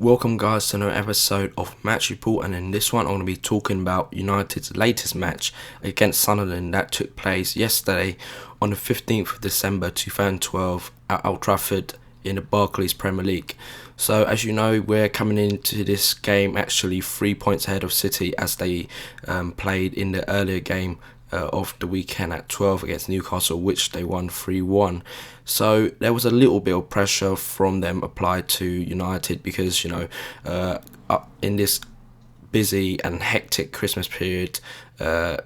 Welcome guys to another episode of Match Report, and in this one I'm going to be talking about United's latest match against Sunderland that took place yesterday on the 15th of December 2012 at Old Trafford in the Barclays Premier League. So as you know, we're coming into this game actually 3 points ahead of City as they played in the earlier game of the weekend at 12 against Newcastle, which they won 3-1. So there was a little bit of pressure from them applied to United because, in this busy and hectic Christmas period,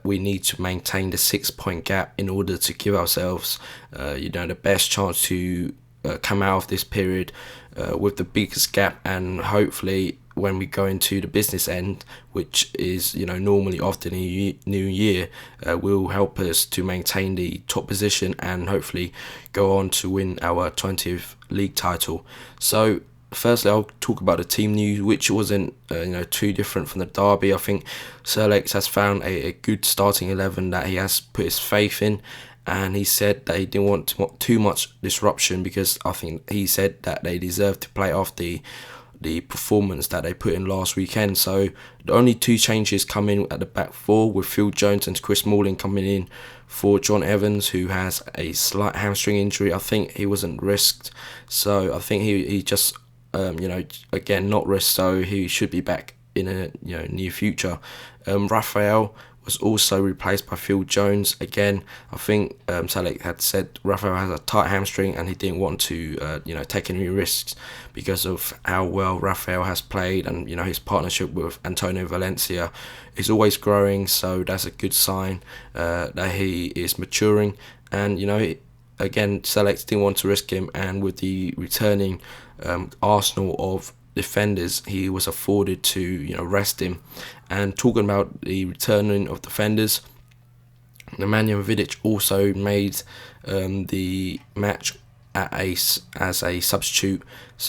we need to maintain the 6 point gap in order to give ourselves, the best chance to come out of this period with the biggest gap, and hopefully when we go into the business end, which is normally after the new year, will help us to maintain the top position and hopefully go on to win our 20th league title. So firstly, I'll talk about the team news, which wasn't too different from the derby. I think Sir Alex has found a good starting 11 that he has put his faith in, and he said that he didn't want too much disruption because I think he said that they deserve to play off the performance that they put in last weekend. So the only two changes come in at the back four, with Phil Jones and Chris Smalling coming in for John Evans, who has a slight hamstring injury. I think he wasn't risked, so I think he just again not risked, so he should be back in a near future. Raphael was also replaced by Phil Jones. Again, I think Salek had said Raphael has a tight hamstring and he didn't want to take any risks because of how well Raphael has played, and his partnership with Antonio Valencia is always growing, so that's a good sign that he is maturing. And again, Salek didn't want to risk him, and with the returning arsenal of defenders, he was afforded to rest him. And talking about the returning of defenders, Nemanja Vidic also made the match as a substitute,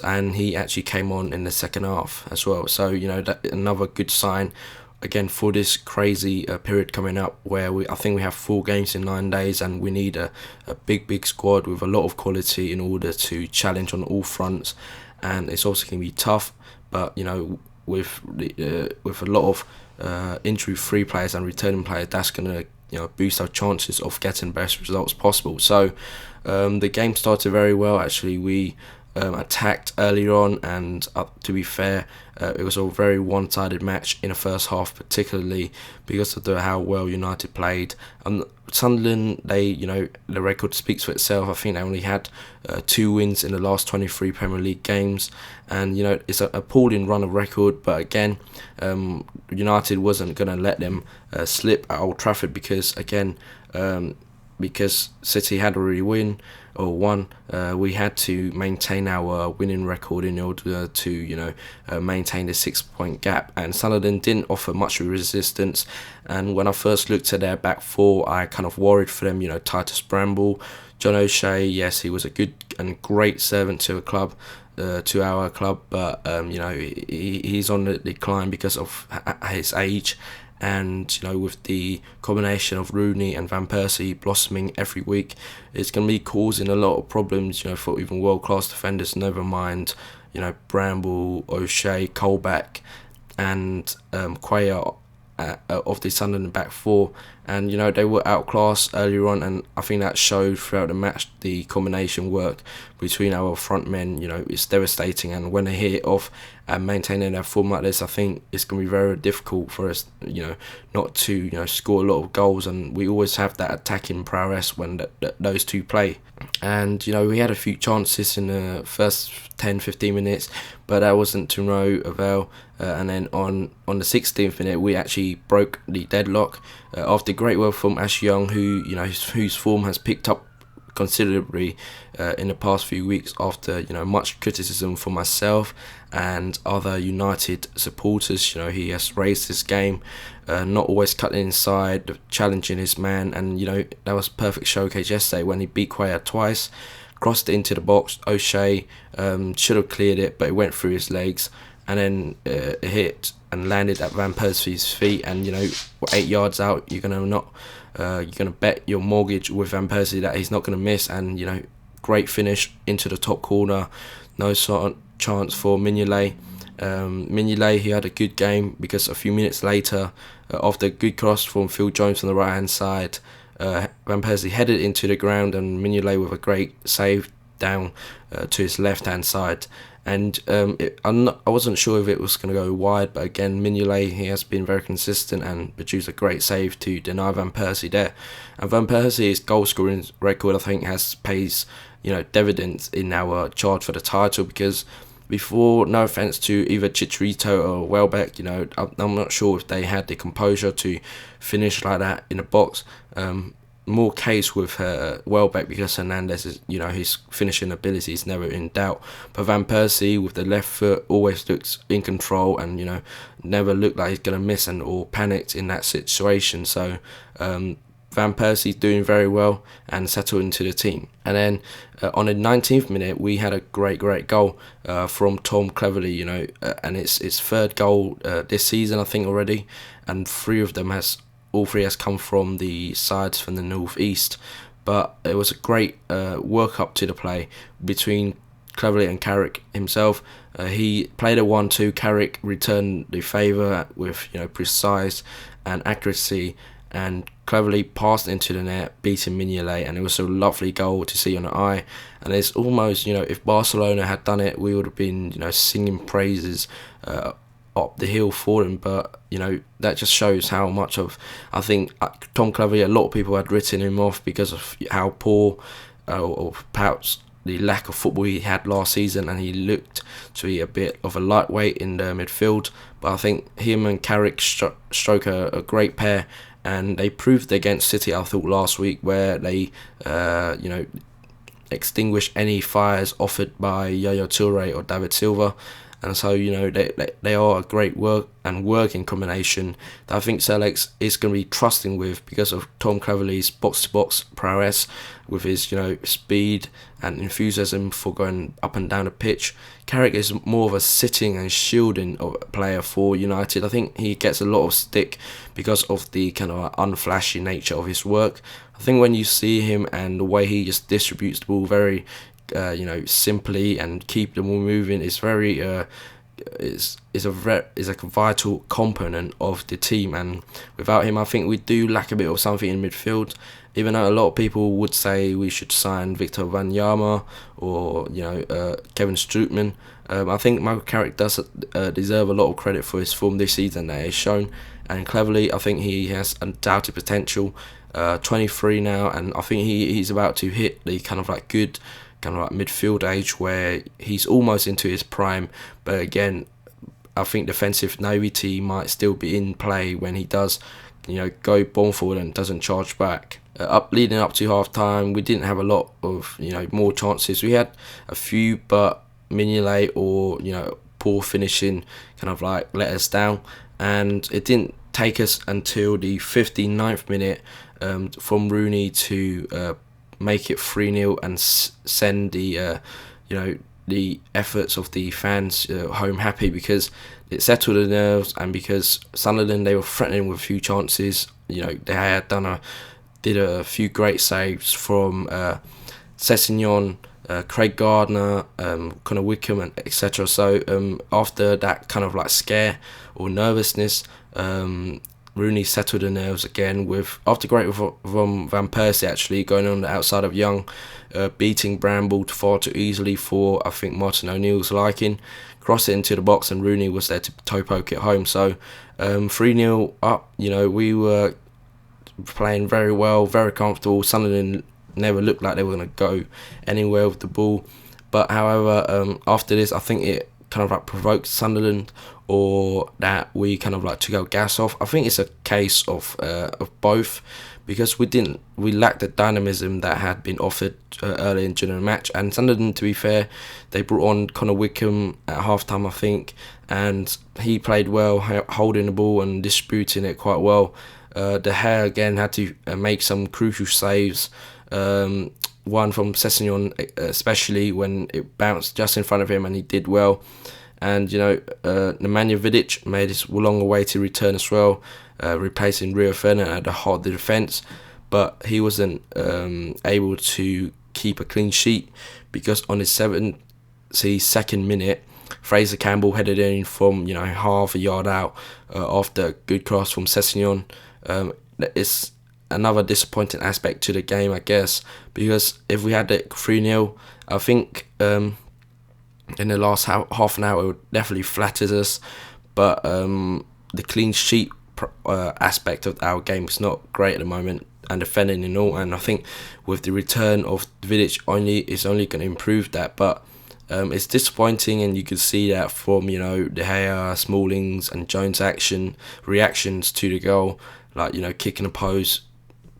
and he actually came on in the second half as well. So that another good sign again for this crazy period coming up, where I think we have 4 games in 9 days, and we need a big squad with a lot of quality in order to challenge on all fronts. And it's also going to be tough, but with a lot of injury-free players and returning players, that's going to boost our chances of getting the best results possible. So the game started very well. Actually, we attacked earlier on, and to be fair, it was a very one-sided match in the first half, particularly because of how well United played. Sunderland, the record speaks for itself. I think they only had 2 wins in the last 23 Premier League games, and it's an appalling run of record. But again, United wasn't going to let them slip at Old Trafford because City had already won, we had to maintain our winning record in order to maintain the 6 point gap. And Sunderland didn't offer much resistance, and when I first looked at their back four, I kind of worried for them. Titus Bramble, John O'Shea, yes, he was a good and great servant to our club, but he's on the decline because of his age. And with the combination of Rooney and Van Persie blossoming every week, it's going to be causing a lot of problems for even world-class defenders, never mind Bramble, O'Shea, Colback and Quayer of the Sunderland back four. And they were outclassed earlier on, and I think that showed throughout the match. The combination work between our front men is devastating, and when they hit it off and maintaining their form like this, I think it's going to be very difficult for us not to score a lot of goals. And we always have that attacking prowess when those two play. And we had a few chances in the first 10-15 minutes, but that wasn't to no avail. And then on the 16th minute, we actually broke the deadlock after great work from Ash Young, whose form has picked up considerably in the past few weeks after much criticism from myself and other United supporters. He has raised his game, not always cutting inside, challenging his man, and that was a perfect showcase yesterday when he beat Quayer twice, crossed it into the box. O'Shea should have cleared it, but it went through his legs, and then it hit and landed at Van Persie's feet. And 8 yards out, you're gonna bet your mortgage with Van Persie that he's not gonna miss. And great finish into the top corner, no sort of chance for Mignolet. Mignolet, he had a good game because a few minutes later, after a good cross from Phil Jones on the right hand side, Van Persie headed into the ground and Mignolet with a great save down to his left hand side. And I wasn't sure if it was going to go wide, but again, Mignolet, he has been very consistent and produced a great save to deny Van Persie there. And Van Persie's goal scoring record, I think, has pays dividends in our charge for the title, because before, no offence to either Chicharito or Welbeck, I'm not sure if they had the composure to finish like that in the box. More case with Welbeck, because Hernandez is, his finishing ability is never in doubt. But Van Persie with the left foot always looks in control and, never looked like he's going to miss or panicked in that situation. So Van Persie's doing very well and settled into the team. And then on the 19th minute, we had a great goal from Tom Cleverley, and it's his third goal this season, I think, already. And all three has come from the sides from the northeast. But it was a great work up to the play between Cleverley and Carrick himself. He played a 1-2. Carrick returned the favour with precise and accuracy, and Cleverley passed into the net, beating Mignolet, and it was a lovely goal to see on the eye. And it's almost, if Barcelona had done it, we would have been, singing praises up the hill for them. But that just shows how much of, I think, Tom Cleverley, a lot of people had written him off because of how poor or perhaps the lack of football he had last season, and he looked to be a bit of a lightweight in the midfield. But I think him and Carrick stroke a great pair, and they proved against City, I thought, last week, where they extinguished any fires offered by Yaya Toure or David Silva. And so, they are a great working combination that I think Sir Alex is going to be trusting with because of Tom Cleverley's box-to-box prowess, with his, speed and enthusiasm for going up and down the pitch. Carrick is more of a sitting and shielding player for United. I think he gets a lot of stick because of the kind of unflashy nature of his work. I think when you see him and the way he just distributes the ball very simply and keep the ball moving, is very is a vital component of the team. And without him, I think we do lack a bit of something in midfield. Even though a lot of people would say we should sign Victor Wanyama or Kevin Strootman, I think Michael Carrick does deserve a lot of credit for his form this season that he's shown. And Cleverley, I think he has undoubted potential. 23 now, and I think he's about to hit the kind of like good midfield age where he's almost into his prime. But again, I think defensive naivety might still be in play when he does, go bomb forward and doesn't charge back. Leading up to half time, we didn't have a lot of more chances. We had a few, but Mignolet or poor finishing kind of like let us down, and it didn't take us until the 59th minute from Rooney to make it 3-0 and send the the efforts of the fans home happy, because it settled the nerves, and because Sunderland, they were threatening with a few chances. They had did a few great saves from Sessegnon, Craig Gardner, Connor Wickham, and etc. So after that kind of like scare or nervousness, Rooney settled the nerves again after great from Van Persie actually going on the outside of Young, beating Bramble far too easily for I think Martin O'Neill's liking, cross it into the box, and Rooney was there to toe poke it home. So 3-0 up, we were playing very well, very comfortable. Sunderland never looked like they were going to go anywhere with the ball. But however, after this, I think it kind of like provoked Sunderland, or that we kind of like took our gas off. I think it's a case of both, because we lacked the dynamism that had been offered early in during the match. And Sunderland, to be fair, they brought on Connor Wickham at halftime, I think, and he played well, holding the ball and distributing it quite well. De Gea again had to make some crucial saves. One from Sessegnon, especially when it bounced just in front of him, and he did well. And Nemanja Vidic made his long-awaited return as well, replacing Rio Ferdinand at the heart of the defence. But he wasn't able to keep a clean sheet, because on his 72nd minute, Fraser Campbell headed in from half a yard out after a good cross from Sessegnon. It's another disappointing aspect to the game, I guess, because if we had it 3-0, I think in the last half an hour it would definitely flatters us, but the clean sheet aspect of our game is not great at the moment, and defending and all, and I think with the return of Vidic it's only going to improve that. But it's disappointing, and you can see that from De Gea, Smalling's and Jones' reactions to the goal, like kicking a post,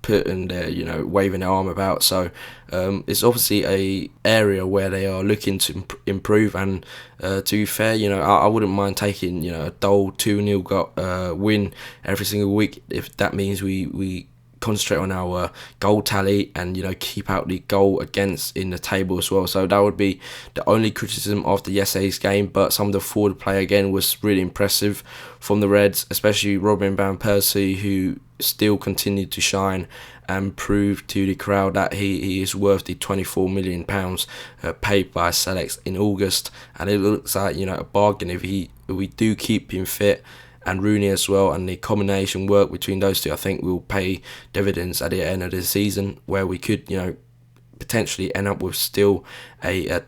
putting their waving their arm about. So it's obviously a area where they are looking to improve. And to be fair, I wouldn't mind taking a dull 2-0 win every single week if that means we concentrate on our goal tally and keep out the goal against in the table as well. So that would be the only criticism of the yesterday's game. But some of the forward play again was really impressive from the Reds, especially Robin van Persie, who still continued to shine and prove to the crowd that he is worth the £24 million paid by Select in August. And it looks like a bargain if we do keep him fit, and Rooney as well, and the combination work between those two, I think will pay dividends at the end of the season, where we could potentially end up with still a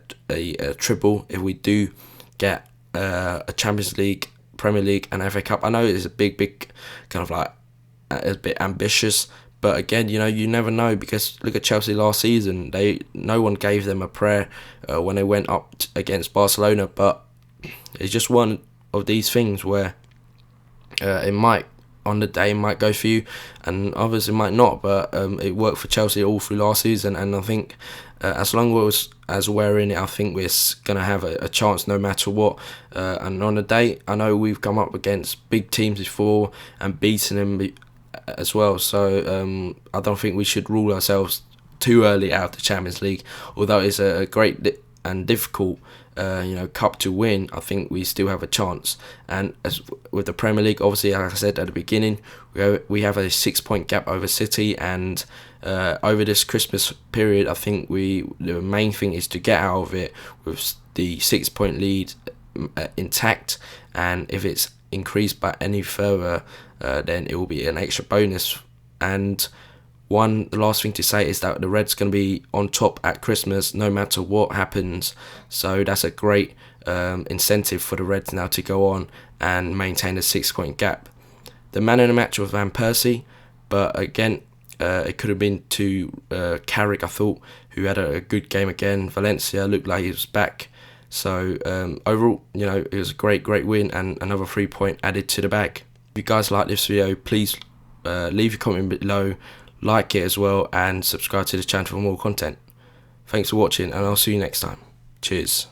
triple if we do get a Champions League, Premier League and FA Cup. I know it's a big kind of like a bit ambitious, but again, you never know, because look at Chelsea last season. No one gave them a prayer when they went up against Barcelona, but it's just one of these things where it might on the day might go for you, and others it might not. But it worked for Chelsea all through last season, and I think as long as we're in it, I think we're gonna have a chance no matter what. And on the day, I know we've come up against big teams before and beaten them as well. So I don't think we should rule ourselves too early out of the Champions League, although it's a great and difficult cup to win. I think we still have a chance. And as with the Premier League, obviously, like I said at the beginning, we have a 6-point gap over City, and over this Christmas period, I think the main thing is to get out of it with the 6-point lead intact, and if it's increased by any further, then it will be an extra bonus. And the last thing to say is that the Reds going to be on top at Christmas no matter what happens. So that's a great incentive for the Reds now to go on and maintain a 6-point gap. The man in the match was Van Persie, but again, it could have been to Carrick, I thought, who had a good game again. Valencia looked like he was back. So overall, it was a great win and another 3-point added to the bag. If you guys like this video, please leave your comment below, like it as well, and subscribe to the channel for more content. Thanks for watching, and I'll see you next time. Cheers.